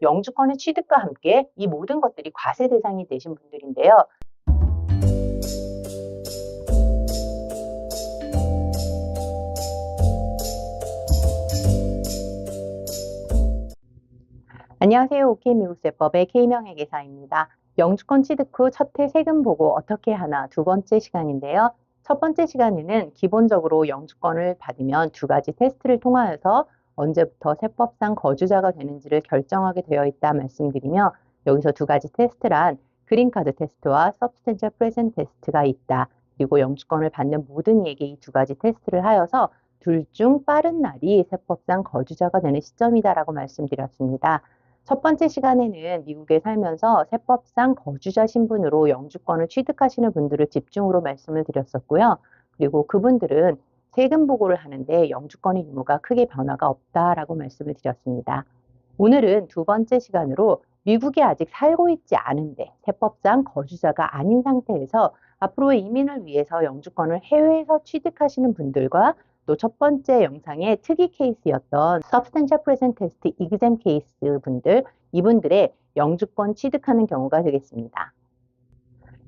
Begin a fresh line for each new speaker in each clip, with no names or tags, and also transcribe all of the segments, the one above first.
영주권의 취득과 함께 이 모든 것들이 과세 대상이 되신 분들인데요. 안녕하세요. OK 미국세법의 K명예계사입니다. 영주권 취득 후 첫 해 세금 보고 어떻게 하나 두 번째 시간인데요. 첫 번째 시간에는 기본적으로 영주권을 받으면 두 가지 테스트를 통하여서 언제부터 세법상 거주자가 되는지를 결정하게 되어 있다 말씀드리며, 여기서 두 가지 테스트란 그린카드 테스트와 서브스텐셜 프레젠트 테스트가 있다. 그리고 영주권을 받는 모든 이에게 이 두 가지 테스트를 하여서 둘 중 빠른 날이 세법상 거주자가 되는 시점이다라고 말씀드렸습니다. 첫 번째 시간에는 미국에 살면서 세법상 거주자 신분으로 영주권을 취득하시는 분들을 집중으로 말씀을 드렸었고요. 그리고 그분들은 세금 보고를 하는데 영주권의 유무가 크게 변화가 없다라고 말씀을 드렸습니다. 오늘은 두 번째 시간으로 미국에 아직 살고 있지 않은데 세법상 거주자가 아닌 상태에서 앞으로의 이민을 위해서 영주권을 해외에서 취득하시는 분들과 또 첫 번째 영상의 특이 케이스였던 Substantial Present Test Exam 케이스 분들, 이분들의 영주권 취득하는 경우가 되겠습니다.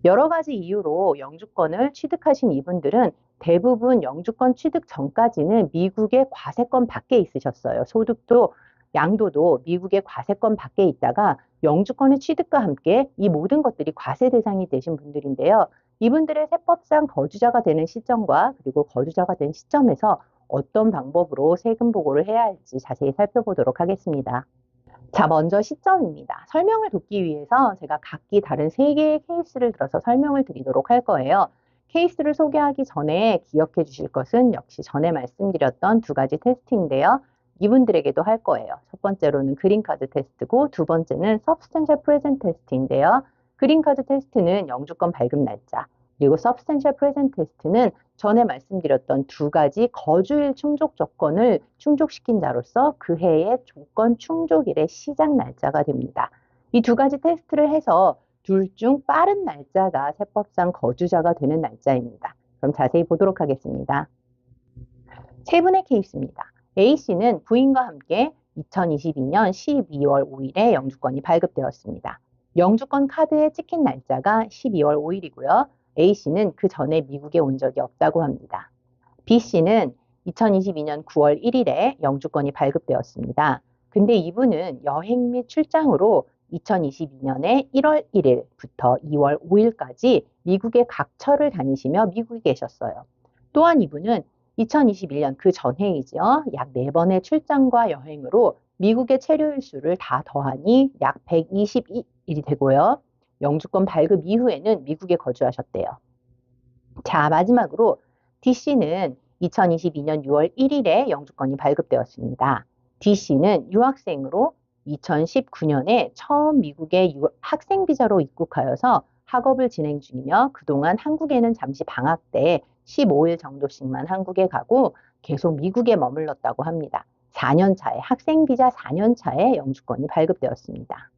여러 가지 이유로 영주권을 취득하신 이분들은 대부분 영주권 취득 전까지는 미국의 과세권 밖에 있으셨어요. 소득도 양도도 미국의 과세권 밖에 있다가 영주권의 취득과 함께 이 모든 것들이 과세 대상이 되신 분들인데요. 이분들의 세법상 거주자가 되는 시점과 그리고 거주자가 된 시점에서 어떤 방법으로 세금 보고를 해야 할지 자세히 살펴보도록 하겠습니다. 자, 먼저 시점입니다. 설명을 돕기 위해서 제가 각기 다른 3개의 케이스를 들어서 설명을 드리도록 할 거예요. 케이스를 소개하기 전에 기억해 주실 것은 역시 전에 말씀드렸던 두 가지 테스트인데요. 이분들에게도 할 거예요. 첫 번째로는 그린카드 테스트고 두 번째는 서브스텐셜 프레젠트 테스트인데요. 그린카드 테스트는 영주권 발급 날짜, 그리고 서브스텐셜 프레젠트 테스트는 전에 말씀드렸던 두 가지 거주일 충족 조건을 충족시킨 자로서 그 해의 조건 충족일의 시작 날짜가 됩니다. 이 두 가지 테스트를 해서 둘 중 빠른 날짜가 세법상 거주자가 되는 날짜입니다. 그럼 자세히 보도록 하겠습니다. 세 분의 케이스입니다. A씨는 부인과 함께 2022년 12월 5일에 영주권이 발급되었습니다. 영주권 카드에 찍힌 날짜가 12월 5일이고요. A씨는 그 전에 미국에 온 적이 없다고 합니다. B씨는 2022년 9월 1일에 영주권이 발급되었습니다. 근데 이분은 여행 및 출장으로 2022년에 1월 1일부터 2월 5일까지 미국의 각처를 다니시며 미국에 계셨어요. 또한 이분은 2021년 그 전해이죠. 약 4번의 출장과 여행으로 미국의 체류일 수를 다 더하니 약 122일이 되고요. 영주권 발급 이후에는 미국에 거주하셨대요. 자, 마지막으로 D씨는 2022년 6월 1일에 영주권이 발급되었습니다. D씨는 유학생으로 2019년에 처음 미국에 학생 비자로 입국하여서 학업을 진행 중이며 그동안 한국에는 잠시 방학 때 15일 정도씩만 한국에 가고 계속 미국에 머물렀다고 합니다. 4년 차에 학생 비자 4년 차에 영주권이 발급되었습니다.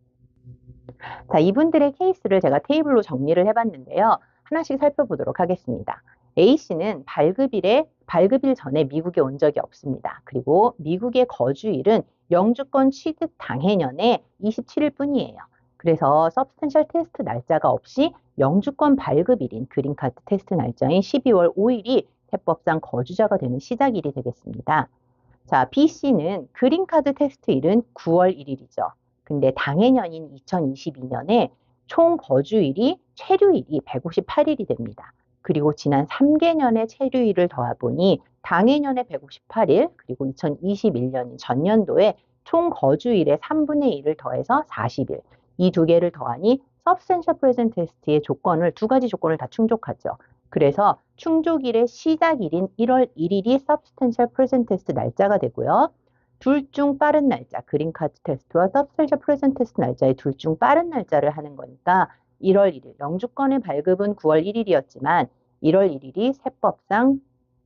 자, 이분들의 케이스를 제가 테이블로 정리를 해봤는데요. 하나씩 살펴보도록 하겠습니다. A씨는 발급일 전에 미국에 온 적이 없습니다. 그리고 미국의 거주일은 영주권 취득 당해년에 27일 뿐이에요. 그래서 서브스텐셜 테스트 날짜가 없이 영주권 발급일인 그린카드 테스트 날짜인 12월 5일이 세법상 거주자가 되는 시작일이 되겠습니다. 자, B씨는 그린카드 테스트일은 9월 1일이죠. 근데 당해년인 2022년에 총 거주일이 체류일이 158일이 됩니다. 그리고 지난 3개년의 체류일을 더해보니 당해년에 158일, 그리고 2021년인 전년도에 총 거주일의 3분의 1을 더해서 40일. 이 두 개를 더하니 Substantial Present Test의 조건을, 두 가지 조건을 다 충족하죠. 그래서 충족일의 시작일인 1월 1일이 Substantial Present Test 날짜가 되고요. 둘 중 빠른 날짜, 그린카드 테스트와 서브스텐셜 프레젠트 테스트 날짜의 둘 중 빠른 날짜를 하는 거니까 1월 1일, 영주권의 발급은 9월 1일이었지만 1월 1일이 세법상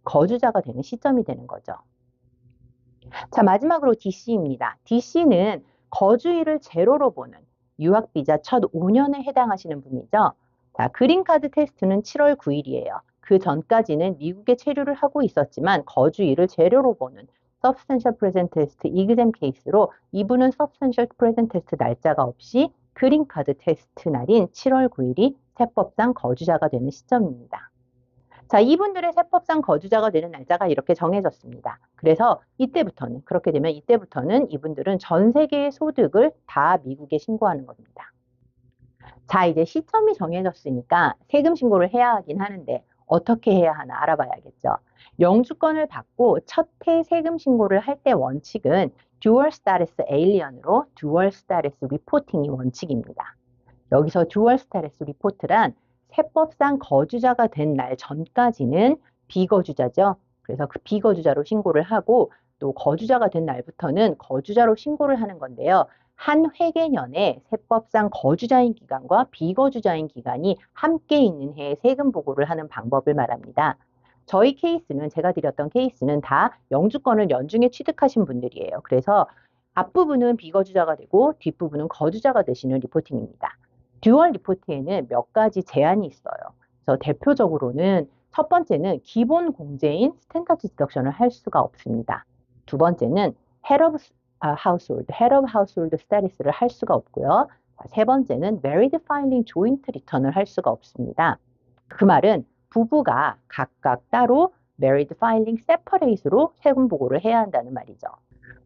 거주자가 되는 시점이 되는 거죠. 자, 마지막으로 D씨입니다. D씨는 거주일을 제로로 보는 유학비자 첫 5년에 해당하시는 분이죠. 자, 그린카드 테스트는 7월 9일이에요. 그 전까지는 미국에 체류를 하고 있었지만 거주일을 제로로 보는 substantial present test exam 케이스로 이분은 substantial present test 날짜가 없이 그린카드 테스트 날인 7월 9일이 세법상 거주자가 되는 시점입니다. 자, 이분들의 세법상 거주자가 되는 날짜가 이렇게 정해졌습니다. 그래서 이때부터는, 그렇게 되면 이때부터는 이분들은 전 세계의 소득을 다 미국에 신고하는 겁니다. 자, 이제 시점이 정해졌으니까 세금 신고를 해야 하긴 하는데 어떻게 해야 하나 알아봐야겠죠. 영주권을 받고 첫 해 세금 신고를 할 때 원칙은 Dual Status Alien으로 Dual Status Reporting이 원칙입니다. 여기서 Dual Status Report란 세법상 거주자가 된 날 전까지는 비거주자죠. 그래서 그 비거주자로 신고를 하고 또 거주자가 된 날부터는 거주자로 신고를 하는 건데요. 한 회계년에 세법상 거주자인 기간과 비거주자인 기간이 함께 있는 해에 세금 보고를 하는 방법을 말합니다. 저희 케이스는 제가 드렸던 케이스는 다 영주권을 연중에 취득하신 분들이에요. 그래서 앞부분은 비거주자가 되고 뒷부분은 거주자가 되시는 리포팅입니다. 듀얼 리포트에는 몇 가지 제한이 있어요. 그래서 대표적으로는 첫 번째는 기본 공제인 스탠다드 디덕션을 할 수가 없습니다. 두 번째는 head of household status를 할 수가 없고요. 세 번째는 married filing joint return을 할 수가 없습니다. 그 말은 부부가 각각 따로 married filing separate로 세금 보고를 해야 한다는 말이죠.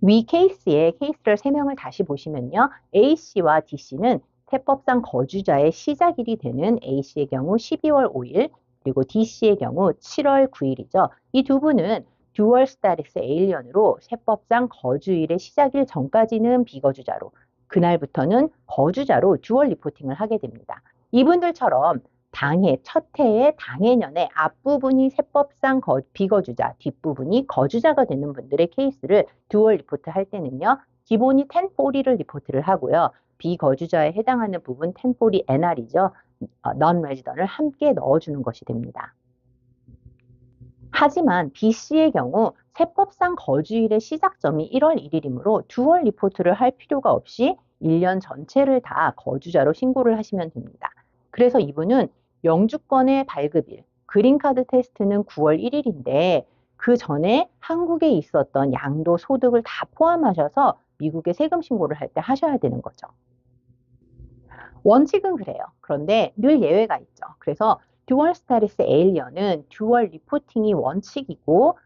위 케이스의 케이스를 3명을 다시 보시면요. A씨와 D씨는 세법상 거주자의 시작일이 되는 A씨의 경우 12월 5일, 그리고 D씨의 경우 7월 9일이죠. 이 두 분은 듀얼 스타투스 에일리언으로 세법상 거주일의 시작일 전까지는 비거주자로, 그날부터는 거주자로 듀얼 리포팅을 하게 됩니다. 이분들처럼 당해, 첫 해의 당해년에 앞부분이 세법상 비거주자, 뒷부분이 거주자가 되는 분들의 케이스를 듀얼 리포트 할 때는요. 기본이 1040를 리포트를 하고요. 비거주자에 해당하는 부분 1040 NR이죠. non-resident을 함께 넣어주는 것이 됩니다. 하지만 B씨의 경우 세법상 거주일의 시작점이 1월 1일이므로 듀얼 리포트를 할 필요가 없이 1년 전체를 다 거주자로 신고를 하시면 됩니다. 그래서 이분은 영주권의 발급일, 그린카드 테스트는 9월 1일인데 그 전에 한국에 있었던 양도 소득을 다 포함하셔서 미국에 세금 신고를 할 때 하셔야 되는 거죠. 원칙은 그래요. 그런데 늘 예외가 있죠. 그래서 듀얼 스타투스 에일리언은 듀얼 리포팅이 원칙이고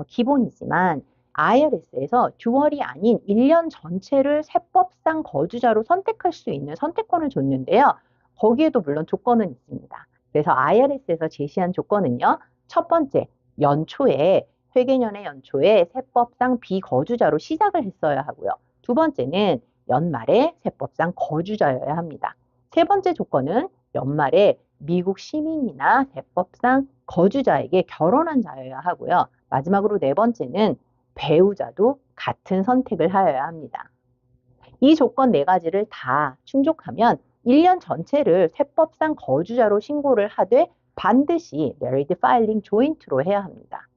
기본이지만 IRS에서 듀얼이 아닌 1년 전체를 세법상 거주자로 선택할 수 있는 선택권을 줬는데요. 거기에도 물론 조건은 있습니다. 그래서 IRS에서 제시한 조건은요. 첫 번째, 회계년의 연초에 세법상 비거주자로 시작을 했어야 하고요. 두 번째는 연말에 세법상 거주자여야 합니다. 세 번째 조건은 연말에 미국 시민이나 세법상 거주자에게 결혼한 자여야 하고요. 마지막으로 네 번째는 배우자도 같은 선택을 하여야 합니다. 이 조건 네 가지를 다 충족하면 1년 전체를 세법상 거주자로 신고를 하되 반드시 married filing joint로 해야 합니다.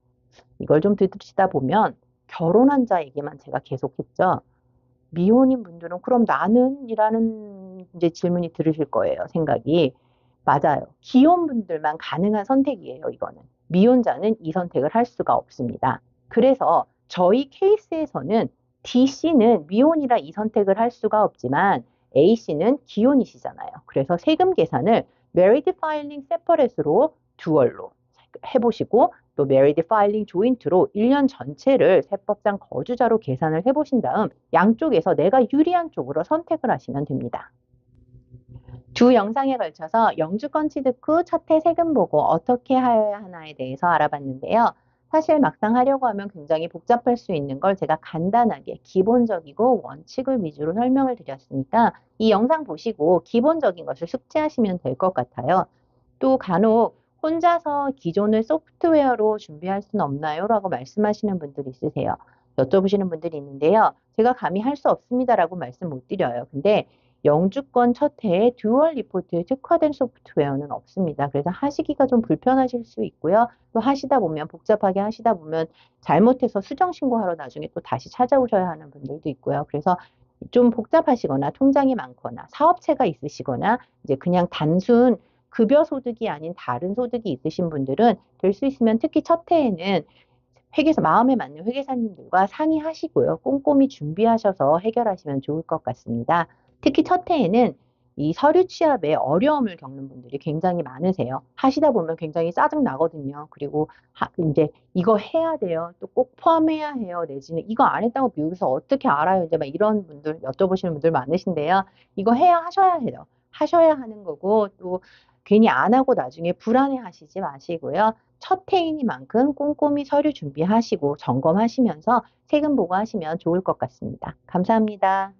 이걸 좀 들으시다 보면 결혼한 자에게만 제가 계속했죠. 미혼인 분들은 그럼 나는? 이라는 이제 질문이 들으실 거예요. 생각이. 맞아요. 기혼분들만 가능한 선택이에요. 이거는. 미혼자는 이 선택을 할 수가 없습니다. 그래서 저희 케이스에서는 D씨는 미혼이라 이 선택을 할 수가 없지만 A씨는 기혼이시잖아요. 그래서 세금 계산을 married filing separate로 듀얼로 해보시고 또 married filing joint로 1년 전체를 세법상 거주자로 계산을 해보신 다음 양쪽에서 내가 유리한 쪽으로 선택을 하시면 됩니다. 두 영상에 걸쳐서 영주권 취득 후 첫 해 세금 보고 어떻게 하여야 하나에 대해서 알아봤는데요. 사실 막상 하려고 하면 굉장히 복잡할 수 있는 걸 제가 간단하게 기본적이고 원칙을 위주로 설명을 드렸으니까 이 영상 보시고 기본적인 것을 숙지하시면 될 것 같아요. 또 간혹 혼자서 기존의 소프트웨어로 준비할 수는 없나요? 라고 말씀하시는 분들이 있으세요. 여쭤보시는 분들이 있는데요. 제가 감히 할 수 없습니다라고 말씀 못 드려요. 근데 영주권 첫 해에 듀얼 리포트에 특화된 소프트웨어는 없습니다. 그래서 하시기가 좀 불편하실 수 있고요. 또 하시다 보면 복잡하게 하시다 보면 잘못해서 수정 신고하러 나중에 또 다시 찾아오셔야 하는 분들도 있고요. 그래서 좀 복잡하시거나 통장이 많거나 사업체가 있으시거나 이제 그냥 단순 급여 소득이 아닌 다른 소득이 있으신 분들은 될 수 있으면 특히 첫 해에는 마음에 맞는 회계사님들과 상의하시고요. 꼼꼼히 준비하셔서 해결하시면 좋을 것 같습니다. 특히 첫 해에는 이 서류 취합에 어려움을 겪는 분들이 굉장히 많으세요. 하시다 보면 굉장히 짜증 나거든요. 그리고 이제 이거 해야 돼요. 또 꼭 포함해야 해요. 내지는 이거 안 했다고 미국에서 어떻게 알아요? 이제 막 이런 분들 여쭤보시는 분들 많으신데요. 이거 하셔야 해요. 하셔야 하는 거고 또 괜히 안 하고 나중에 불안해 하시지 마시고요. 첫 해이니만큼 꼼꼼히 서류 준비하시고 점검하시면서 세금 보고하시면 좋을 것 같습니다. 감사합니다.